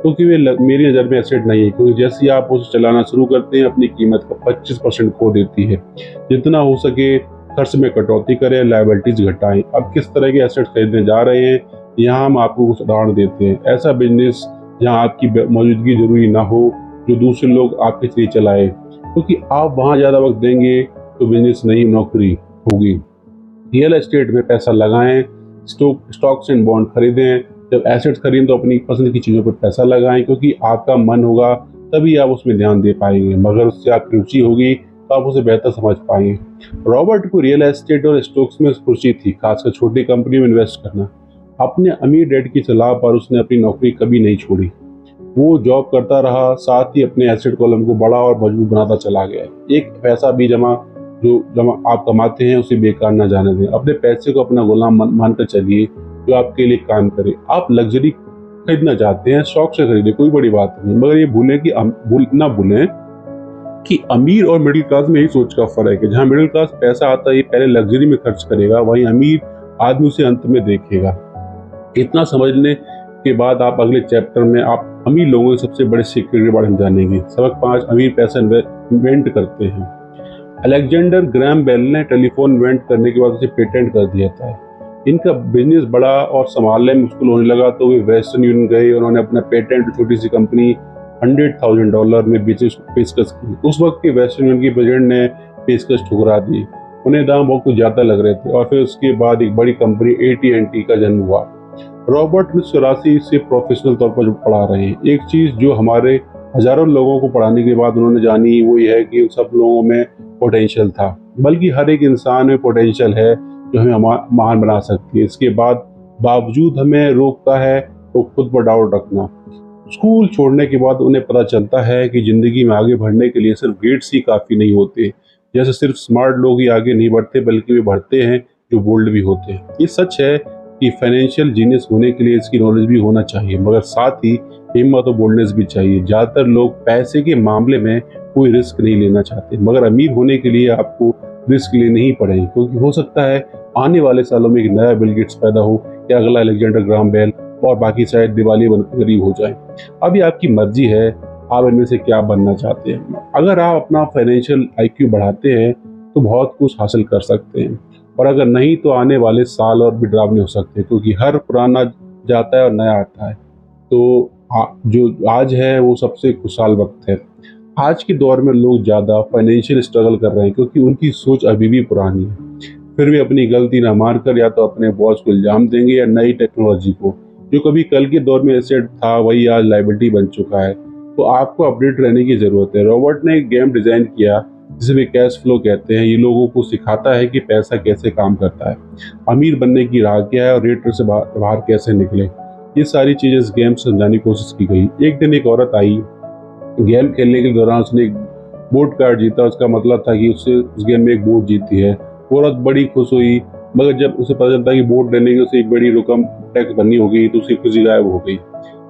क्योंकि वे मेरी नज़र में एसेट नहीं है, क्योंकि जैसे ही आप उसे चलाना शुरू करते हैं अपनी कीमत का 25% खो देती है। जितना हो सके खर्च में कटौती करें, लायबिलिटीज घटाएं। अब किस तरह के एसेट खरीदने जा रहे हैं, यहाँ हम आपको कुछ उदाहरण देते हैं। ऐसा बिजनेस जहाँ आपकी मौजूदगी जरूरी ना हो, जो दूसरे लोग आपके लिए चलाए, क्योंकि आप वहाँ ज़्यादा वक्त देंगे तो बिजनेस नहीं नौकरी होगी। रियल एस्टेट में पैसा लगाएं, स्टॉक्स एंड बॉन्ड खरीदें। जब एसेट्स खरीदें तो अपनी पसंद की चीज़ों पर पैसा लगाएं, क्योंकि आपका मन होगा तभी आप उसमें ध्यान दे पाएंगे। मगर उससे आपकी रुचि होगी तो आप उसे बेहतर समझ पाएंगे। रॉबर्ट को रियल एस्टेट और स्टॉक्स में रुचि थी, खासकर छोटी कंपनी में इन्वेस्ट करना। अपने अमीर डैड की सलाह पर उसने अपनी नौकरी कभी नहीं छोड़ी। वो जॉब करता रहा, साथ ही अपने एसेट कॉलम को बड़ा और मजबूत बनाता चला गया। एक पैसा भी जमा आप कमाते हैं उसे बेकार ना जाने दें। अपने पैसे को अपना गुलाम मानकर चलिए जो आपके लिए काम करे। आप लग्जरी खरीदना चाहते हैं, शौक से खरीदे, कोई बड़ी बात नहीं, मगर ये भूलें कि अमीर और मिडिल क्लास में यही सोच का फर्क है। जहाँ मिडिल क्लास पैसा आता है ये पहले लग्जरी में खर्च करेगा, वहीं अमीर आदमी उसे अंत में देखेगा। इतना समझने के बाद आप अगले चैप्टर में आप अमीर लोगों के सबसे बड़े सीक्रेट के बारे में जानेंगे। सबक 5, अमीर पैसा इन्वेंट करते हैं। अलेक्जेंडर ग्रैहम बेल ने टेलीफोन इन्वेंट करने के बाद उसे पेटेंट कर दिया था। इनका बिजनेस बड़ा और संभालने में मुश्किल होने लगा तो वे वेस्टर्न यूनियन गए। उन्होंने अपना पेटेंट छोटी सी कंपनी $100,000 में बेचने पेशकश की। उस वक्त के वेस्टर्न यूनियन के प्रेसिडेंट ने पेशकश ठुकरा दी। उन्हें दाम बहुत कुछ ज़्यादा लग रहे थे और फिर उसके बाद एक बड़ी कंपनी AT&T का जन्म हुआ। रॉबर्ट 1984 से प्रोफेशनल तौर पर पढ़ा रहे हैं। एक चीज़ जो हमारे हजारों लोगों को पढ़ाने के बाद उन्होंने जानी वो ये है कि उन सब लोगों में पोटेंशियल था, बल्कि हर एक इंसान में पोटेंशियल है जो हमें महान बना सकती है। इसके बाद बावजूद हमें रोकता है तो खुद पर डाउट रखना। स्कूल छोड़ने के बाद उन्हें पता चलता है कि जिंदगी में आगे बढ़ने के लिए सिर्फ ग्रेड्स ही काफ़ी नहीं होते। जैसे सिर्फ स्मार्ट लोग ही आगे नहीं बढ़ते बल्कि वे बढ़ते हैं जो बोल्ड भी होते हैं। ये सच है कि फाइनेंशियल जीनियस होने के लिए इसकी नॉलेज भी होना चाहिए, मगर साथ ही हिम्मत और बोल्डनेस भी चाहिए। ज़्यादातर लोग पैसे के मामले में कोई रिस्क नहीं लेना चाहते, मगर अमीर होने के लिए आपको रिस्क लेने ही पड़ेगी, क्योंकि हो सकता है आने वाले सालों में एक नया बिल गेट्स पैदा हो या अगला अलेक्जेंडर ग्राहम बेल और बाकी शायद दिवाली बनकर गरीब हो जाए। अभी आपकी मर्जी है आप इनमें से क्या बनना चाहते हैं। अगर आप अपना फाइनेंशियल IQ बढ़ाते हैं तो बहुत कुछ हासिल कर सकते हैं, और अगर नहीं तो आने वाले साल और भी डरावने हो सकते हैं, क्योंकि हर पुराना जाता है और नया आता है। तो जो आज है वो सबसे खुशहाल वक्त है। आज के दौर में लोग ज़्यादा फाइनेंशियल स्ट्रगल कर रहे हैं क्योंकि उनकी सोच अभी भी पुरानी है। फिर भी अपनी गलती ना मानकर या तो अपने बॉस को इल्ज़ाम देंगे या नई टेक्नोलॉजी को। जो कभी कल के दौर में एसेट था वही आज लायबिलिटी बन चुका है। तो आपको अपडेट रहने की ज़रूरत है। रॉबर्ट ने एक गेम डिज़ाइन किया जिसे वे कैश फ्लो कहते हैं। ये लोगों को सिखाता है कि पैसा कैसे काम करता है, अमीर बनने की राह क्या है और रेट से बाहर कैसे निकले। ये सारी चीज़ें इस गेम से समझाने की कोशिश की गई। एक दिन एक औरत आई, गेम खेलने के दौरान उसने एक बोर्ड कार्ड जीता। उसका मतलब था कि उससे उस गेम में एक बोर्ड जीती है। औरत बड़ी खुश हुई, मगर जब उसे पता चलता कि बोर्ड लेने की उसे एक बड़ी रकम टैक्स भरनी होगी तो उसकी खुशी गायब हो गई।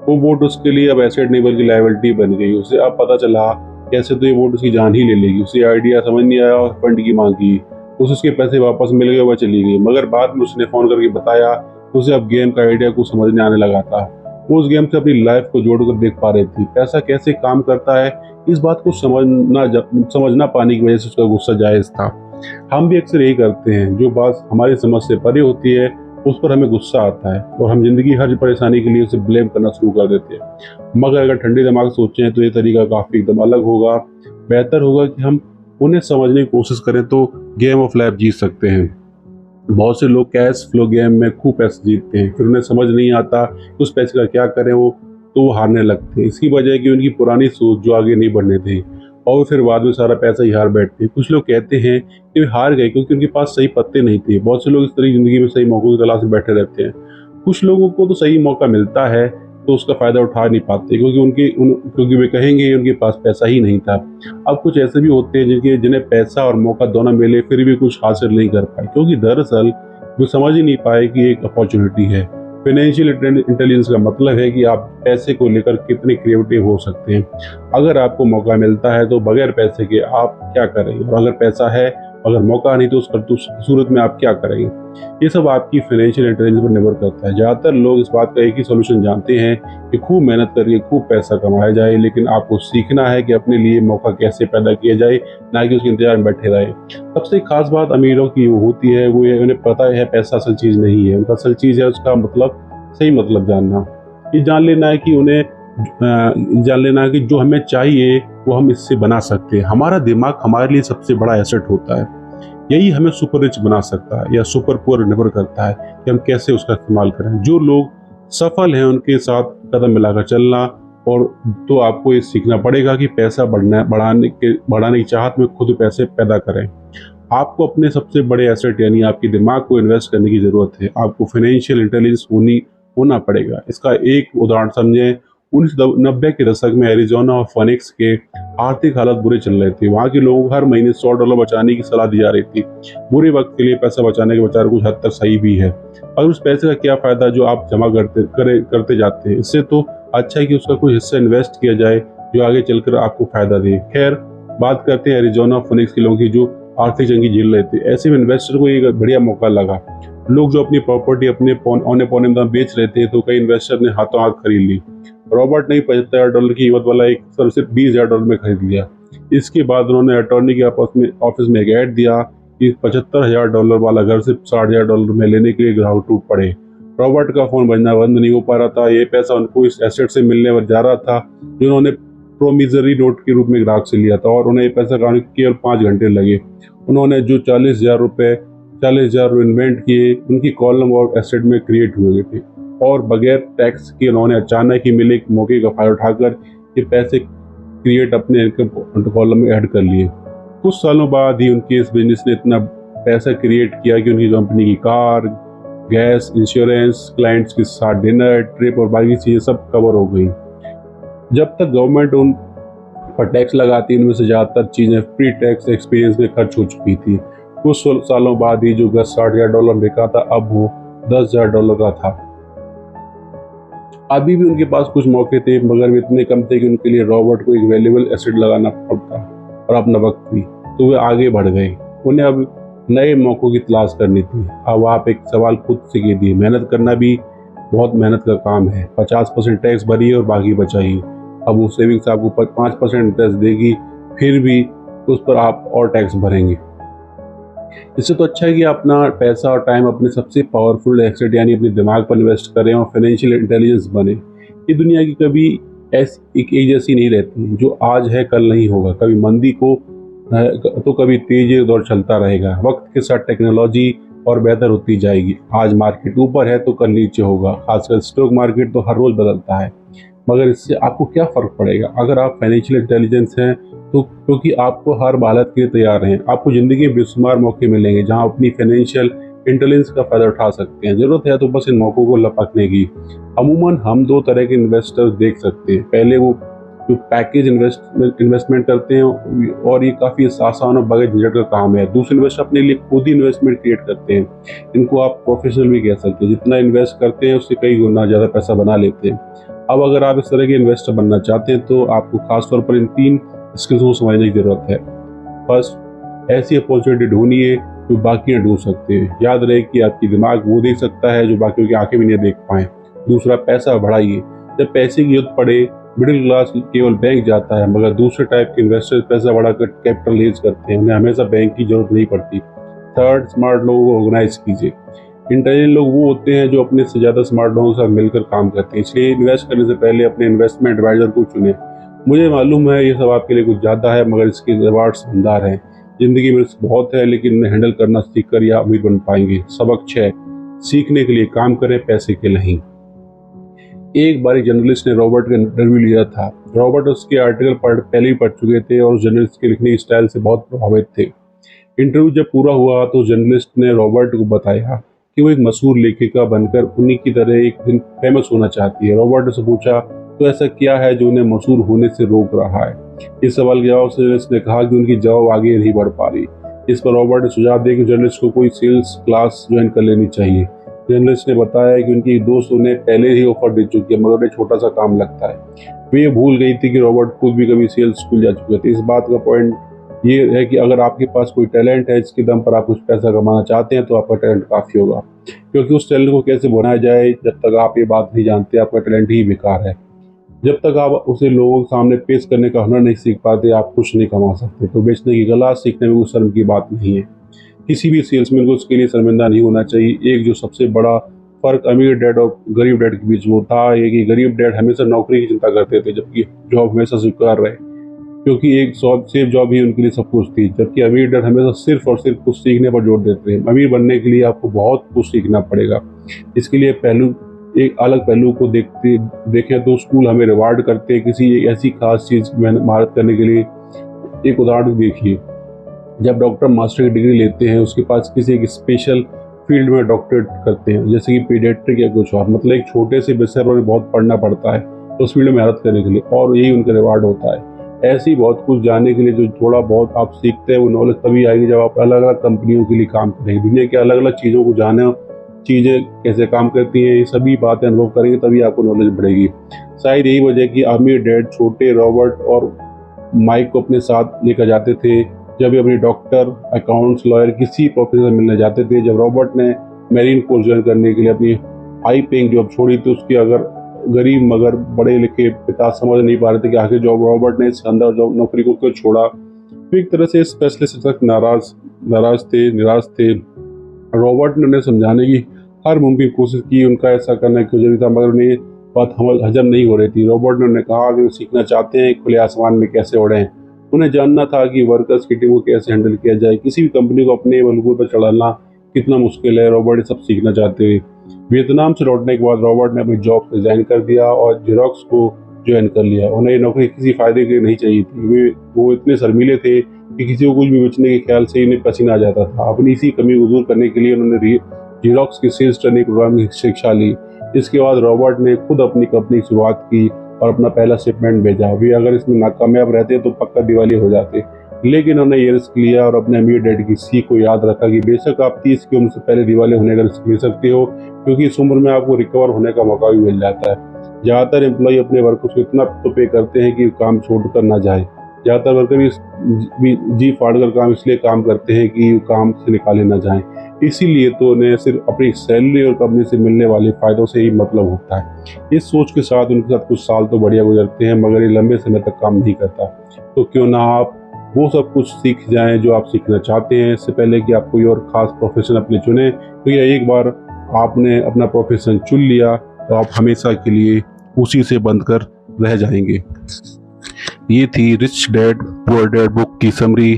वो बोर्ड उसके लिए अब एसेट नहीं बल्कि लायबिलिटी बन गई। उसे अब पता चला कैसे तो ये बोर्ड उसकी जान ही ले लेगी। उसे आइडिया समझ नहीं आया और फंड की मांग की। उसके पैसे वापस मिल गए, वह चली गई। मगर बाद में उसने फ़ोन करके बताया कि उसे अब गेम का आइडिया कुछ समझने आने लगा था। वो उस गेम से अपनी लाइफ को जोड़कर देख पा रही थी। पैसा कैसे काम करता है इस बात को समझना पाने की वजह से उसका गुस्सा जायज़ था। हम भी अक्सर यही करते हैं, जो बात हमारी समझ से परे होती है उस पर हमें गुस्सा आता है और हम जिंदगी हर परेशानी के लिए उसे ब्लेम करना शुरू कर देते हैं। मगर अगर ठंडे दिमाग सोचें तो ये तरीका काफ़ी एकदम अलग होगा। बेहतर होगा कि हम उन्हें समझने की कोशिश करें तो गेम ऑफ लाइफ जीत सकते हैं। बहुत से लोग कैश फ्लो गेम में खूब पैसे जीतते हैं, फिर उन्हें समझ नहीं आता कि उस पैसे का क्या करें वो हारने लगते हैं। इसकी वजह है कि उनकी पुरानी सोच जो आगे नहीं बढ़ने दी और फिर बाद में सारा पैसा ही हार बैठते हैं। कुछ लोग कहते हैं कि वे हार गए क्योंकि उनके पास सही पत्ते नहीं थे। बहुत से लोग इस तरह ज़िंदगी में सही मौक़ों की तलाश में बैठे रहते हैं। कुछ लोगों को तो सही मौका मिलता है तो उसका फ़ायदा उठा नहीं पाते क्योंकि वे कहेंगे उनके पास पैसा ही नहीं था। अब कुछ ऐसे भी होते हैं जिन्हें पैसा और मौका दोनों मिले फिर भी कुछ हासिल नहीं कर पाए, क्योंकि दरअसल वे समझ ही नहीं पाए कि एक अपॉर्चुनिटी है। फाइनेंशियल इंटेलिजेंस का मतलब है कि आप पैसे को लेकर कितने क्रिएटिव हो सकते हैं। अगर आपको मौका मिलता है तो बगैर पैसे के आप क्या करेंगे, और अगर पैसा है अगर मौका नहीं तो उस सूरत में आप क्या करेंगे। ये सब आपकी फाइनेंशियल इंटेलिजेंस पर निर्भर करता है। ज़्यादातर लोग इस बात का एक ही सोल्यूशन जानते हैं कि खूब मेहनत करके खूब पैसा कमाया जाए, लेकिन आपको सीखना है कि अपने लिए मौका कैसे पैदा किया जाए, ना कि उसके इंतजार में बैठे रहे। सबसे खास बात अमीरों की वो होती है वो ये उन्हें पता है पैसा असल चीज़ नहीं है। उनका असल चीज़ है उसका मतलब सही मतलब जानना। ये जान लेना है कि जो हमें चाहिए वो हम इससे बना सकते हैं। हमारा दिमाग हमारे लिए सबसे बड़ा एसेट होता है। यही हमें सुपर रिच बना सकता है या सुपर पुअर निर्भर करता है कि हम कैसे उसका इस्तेमाल करें। जो लोग सफल हैं उनके साथ कदम मिलाकर चलना, और तो आपको ये सीखना पड़ेगा कि पैसा बढ़ाने की चाहत में खुद पैसे पैदा करें। आपको अपने सबसे बड़े एसेट यानी आपके दिमाग को इन्वेस्ट करने की ज़रूरत है। आपको फाइनेंशियल इंटेलिजेंस होना पड़ेगा। इसका एक उदाहरण समझें। 1990 के दशक में एरिजोना और फोनिक्स के आर्थिक हालत बुरे चल रहे थे। वहाँ के लोगों को हर महीने $100 बचाने की सलाह दी जा रही थी। बुरे वक्त के लिए पैसा बचाने के विचार कुछ हद तक सही भी है, और उस पैसे का क्या फ़ायदा जो आप जमा करते जाते हैं। इससे तो अच्छा है कि उसका कोई हिस्सा इन्वेस्ट किया जाए जो आगे चलकर आपको फ़ायदा दे। खैर, बात करते हैं एरिजोना और फोनिक्स के लोगों की जो आर्थिक तंगी झेल रहे थे। ऐसे में इन्वेस्टर को एक बढ़िया मौका लगा। लोग जो अपनी प्रॉपर्टी अपने औने पौने में बेच रहे थे तो कई इन्वेस्टर ने हाथों हाथ खरीद ली। रॉबर्ट ने $75 की कीमत वाला एक सिर्फ $20,000 में खरीद लिया। इसके बाद उन्होंने अटॉर्नी के ऑफिस में एक ऐड दिया कि $75,000 वाला घर सिर्फ $60,000 में लेने के लिए ग्राहक टूट पड़े। रॉबर्ट का फ़ोन बजना बंद नहीं हो पा रहा था। ये पैसा उनको इस एसेट से मिलने जा रहा था जो उन्होंने प्रोमिसरी नोट के रूप में ग्राहक से लिया था, और उन्हें ये पैसा कमाने के केवल 5 घंटे लगे। उन्होंने जो 40,000 इन्वेंट किए उनकी कॉलम और एसेट में क्रिएट हुए थे, और बगैर टैक्स के उन्होंने अचानक ही मिले एक मौके का फायदा उठाकर ये पैसे क्रिएट अपने इनकम कॉलम में ऐड कर लिए। कुछ सालों बाद ही उनके इस बिजनेस ने इतना पैसा क्रिएट किया कि उनकी कंपनी की कार, गैस, इंश्योरेंस, क्लाइंट्स के साथ डिनर, ट्रिप और बाकी चीज़ें सब कवर हो गई। जब तक गवर्नमेंट उन पर टैक्स लगाती, इनमें से ज़्यादातर चीज़ें प्री टैक्स एक्सपीरियंस में खर्च हो चुकी थी। कुछ सालों बाद ही जो घर $60,000 बिका था, अब वो $10,000 का था। अभी भी उनके पास कुछ मौके थे, मगर वे इतने कम थे कि उनके लिए रॉबर्ट को एक वैल्यूएबल एसेट लगाना पड़ता और अपना वक्त भी। तो वे आगे बढ़ गए। उन्हें अब नए मौक़ों की तलाश करनी थी। अब आप एक सवाल खुद से कीजिए, मेहनत करना भी बहुत मेहनत का काम है। 50% टैक्स भरिए और बाकी बचाइए। अब वो सेविंग्स आपको 5% इंटरेस्ट देगी, फिर भी उस पर आप और टैक्स भरेंगे। इससे तो अच्छा है कि अपना पैसा और टाइम अपने सबसे पावरफुल एसेट यानी अपने दिमाग पर इन्वेस्ट करें और फाइनेंशियल इंटेलिजेंस बने। ये दुनिया की कभी एक जैसी नहीं रहती। जो आज है कल नहीं होगा। कभी मंदी को तो कभी तेजी दौर चलता रहेगा। वक्त के साथ टेक्नोलॉजी और बेहतर होती जाएगी। आज मार्केट ऊपर है तो कल नीचे होगा। खासकर स्टॉक मार्केट तो हर रोज बदलता है। मगर इससे आपको क्या फ़र्क पड़ेगा अगर आप फाइनेंशियल इंटेलिजेंस हैं तो, क्योंकि आपको हर हालत के लिए तैयार हैं। आपको ज़िंदगी में बेशुमार मौके मिलेंगे जहां अपनी फाइनेंशियल इंटेलिजेंस का फ़ायदा उठा सकते हैं। ज़रूरत है तो बस इन मौक़ों को लपकने की। अमूमन हम 2 तरह के इन्वेस्टर्स देख सकते हैं। पहले वो जो पैकेज इन्वेस्टमेंट करते हैं, और ये काफ़ी आसान और बगैर झंझट का काम है। दूसरे इन्वेस्टर अपने लिए खुद ही इन्वेस्टमेंट क्रिएट करते हैं। इनको आप प्रोफेशनल भी कह सकते हैं। जितना इन्वेस्ट करते हैं उससे कई गुना ज़्यादा पैसा बना लेते हैं। अब अगर आप इस तरह के इन्वेस्टर बनना चाहते हैं तो आपको खासतौर पर इन 3 स्किल्स को समझने की ज़रूरत है। फर्स्ट, ऐसी अपॉर्चुनिटी ढूंढिए जो बाकी न ढूंढ सकते हैं। याद रहे कि आपकी दिमाग वो देख सकता है जो बाकियों की आंखें भी नहीं देख पाएँ। दूसरा, पैसा बढ़ाइए। जब पैसे की जरूरत पड़े, मिडिल क्लास केवल बैंक जाता है, मगर दूसरे टाइप के इन्वेस्टर्स पैसा बढ़ाकर कैपिटल रेज करते हैं। उन्हें हमेशा बैंक की जरूरत नहीं पड़ती। थर्ड, स्मार्ट लोगों को ऑर्गेनाइज कीजिए। इंटेलिजेंट लोग वो होते हैं जो अपने से ज़्यादा स्मार्ट लोगों के साथ मिलकर काम करते हैं। इसलिए इन्वेस्ट करने से पहले अपने इन्वेस्टमेंट एडवाइजर को चुनें। मुझे मालूम है ये सब आपके लिए कुछ ज़्यादा है, मगर इसके रिवार्ड शानदार हैं। ज़िंदगी में रिस्क बहुत है, लेकिन इन्हें हैंडल करना सीखकर या अमीर बन पाएंगे। सबक 6, सीखने के लिए काम करें, पैसे के नहीं। एक बार एक जर्नलिस्ट ने रॉबर्ट का इंटरव्यू लिया था। रॉबर्ट उसके आर्टिकल पहले ही पढ़ चुके थे और जर्नलिस्ट के लिखने की स्टाइल से बहुत प्रभावित थे। इंटरव्यू जब पूरा हुआ तो जर्नलिस्ट ने रॉबर्ट को बताया कि वो एक मशहूर लेखिका बनकर उन्हीं की तरह एक दिन फेमस होना चाहती है। रॉबर्ट ने से पूछा, तो ऐसा क्या है जो उन्हें मशहूर होने से रोक रहा है? इस सवाल के जवाब से जर्नलिस्ट ने कहा कि उनकी जॉब आगे नहीं बढ़ पा रही। इस पर रॉबर्ट ने सुझाव दिया कि जर्नलिस्ट को कोई सेल्स क्लास ज्वाइन कर लेनी चाहिए। जर्नलिस्ट ने बताया कि उनकी दोस्त उन्हें पहले ही ऑफर दे चुकी है, मगर उन्हें छोटा सा काम लगता है। वे भूल गई थी कि रॉबर्ट खुद भी कभी सेल्स स्कूल जा चुके थे। इस बात का पॉइंट ये है कि अगर आपके पास कोई टैलेंट है जिसके दम पर आप कुछ पैसा कमाना चाहते हैं तो आपका टैलेंट काफ़ी होगा, क्योंकि उस टैलेंट को कैसे बनाया जाए, जब तक आप ये बात नहीं जानते आपका टैलेंट ही बेकार है। जब तक आप उसे लोगों के सामने पेश करने का हुनर नहीं सीख पाते, आप कुछ नहीं कमा सकते। तो बेचने की कला सीखने में कोई शर्म की बात नहीं है। किसी भी सेल्समैन को उसके लिए शर्मिंदा नहीं होना चाहिए। एक जो सबसे बड़ा फ़र्क अमीर डैड और गरीब डैड के बीच वो था ये कि गरीब डैड हमेशा नौकरी की चिंता करते थे, जबकि जॉब हमेशा स्वीकार रहे, क्योंकि एक सेफ जॉब ही उनके लिए सब कुछ थी। जबकि अमीर डैड हमेशा सिर्फ और सिर्फ कुछ सीखने पर जोर देते हैं। अमीर बनने के लिए आपको बहुत कुछ सीखना पड़ेगा। इसके लिए एक अलग पहलू को देखें तो स्कूल हमें रिवार्ड करते हैं किसी एक ऐसी खास चीज़ महारत करने के लिए। एक उदाहरण देखिए, जब डॉक्टर मास्टर की डिग्री लेते हैं उसके पास किसी एक स्पेशल फील्ड में डॉक्टरेट करते हैं, जैसे कि पीडियाट्रिक या कुछ और, मतलब एक छोटे से विषय पर बहुत पढ़ना पड़ता है उस फील्ड में मेहनत करने के लिए, और यही उनका रिवार्ड होता है। ऐसे ही बहुत कुछ जानने के लिए जो थोड़ा बहुत आप सीखते हैं वो नॉलेज तभी आएगी जब आप अलग अलग कंपनियों के लिए काम करेंगे। दुनिया के अलग अलग चीज़ों को जाने, चीज़ें कैसे काम करती हैं, ये सभी बातें अनुभव करेंगे तभी आपको नॉलेज बढ़ेगी। शायद यही वजह कि अमीर डैड छोटे रॉबर्ट और माइक को अपने साथ लेकर जाते थे जब भी अपनी डॉक्टर, अकाउंट्स, लॉयर किसी प्रोफेसर मिलने जाते थे। जब रॉबर्ट ने मेरीन कोर्स ज्वाइन करने के लिए अपनी हाई पेइंग जॉब छोड़ी तो उसकी अगर गरीब मगर बड़े लिखे पिता समझ नहीं पा रहे थे कि आखिर जॉब रॉबर्ट ने शानदार जॉब नौकरी को क्यों छोड़ा। तो एक तरह से इस फैसले से तक निराश थे। रॉबर्ट ने उन्हें समझाने की हर मुमकिन कोशिश की, उनका ऐसा करना क्यों जरूरी था, मगर उन्हें बात हजम नहीं हो रही थी। रॉबर्ट ने उन्हें कहा कि वो सीखना चाहते हैं खुले आसमान में कैसे उड़ें। उन्हें जानना था कि वर्कर्स की टीम को कैसे हैंडल किया जाए, किसी भी कंपनी को अपने बलबूते पर चढ़ाना कितना मुश्किल है। रॉबर्ट ये सब सीखना चाहते हैं। वियतनाम से लौटने के बाद रॉबर्ट ने अपनी जॉब रिजाइन कर दिया और जेरोक्स को ज्वाइन कर लिया। उन्हें ये नौकरी किसी फायदे की नहीं चाहिए थी। वो इतने शर्मीले थे कि किसी को कुछ भी बेचने के ख्याल से इन्हें पसीना आ जाता था। अपनी इसी कमी को दूर करने के लिए उन्होंने जेरोक्स की सेल्स ट्रेनिंग प्रोग्राम की शिक्षा ली। इसके बाद रॉबर्ट ने खुद अपनी कंपनी की शुरुआत की और अपना पहला शिपमेंट भेजा। वे अगर इसमें नाकामयाब रहते तो पक्का दिवालिया हो जाते, लेकिन उन्होंने ये रिस्क लिया और अपने अमीर डैड की सीख को याद रखा कि बेशक आप 30 की उम्र से पहले दिवालिया होने का रिस्क ले सकते हो, क्योंकि इस उम्र में आपको रिकवर होने का मौका भी मिल जाता है। ज़्यादातर एम्प्लॉय अपने वर्कर्स को इतना तो पे करते हैं कि काम छोड़कर ना जाए। ज़्यादातर वर्कर भी जी फाड़कर काम इसलिए काम करते हैं कि काम से निकाले ना जाएं। इसीलिए तो उन्हें सिर्फ अपनी सैलरी और कंपनी से मिलने वाले फ़ायदों से ही मतलब होता है। इस सोच के साथ उनके साथ कुछ साल तो बढ़िया गुजरते हैं, मगर ये लंबे समय तक काम नहीं करता। तो क्यों ना आप वो सब कुछ सीख जाएं जो आप सीखना चाहते हैं, इससे पहले कि आप कोई और ख़ास प्रोफेशन अपने चुनें। तो यह एक बार आपने अपना प्रोफेशन चुन लिया तो आप हमेशा के लिए उसी से बंध कर रह जाएंगे। ये थी rich dad poor dad book की समरी।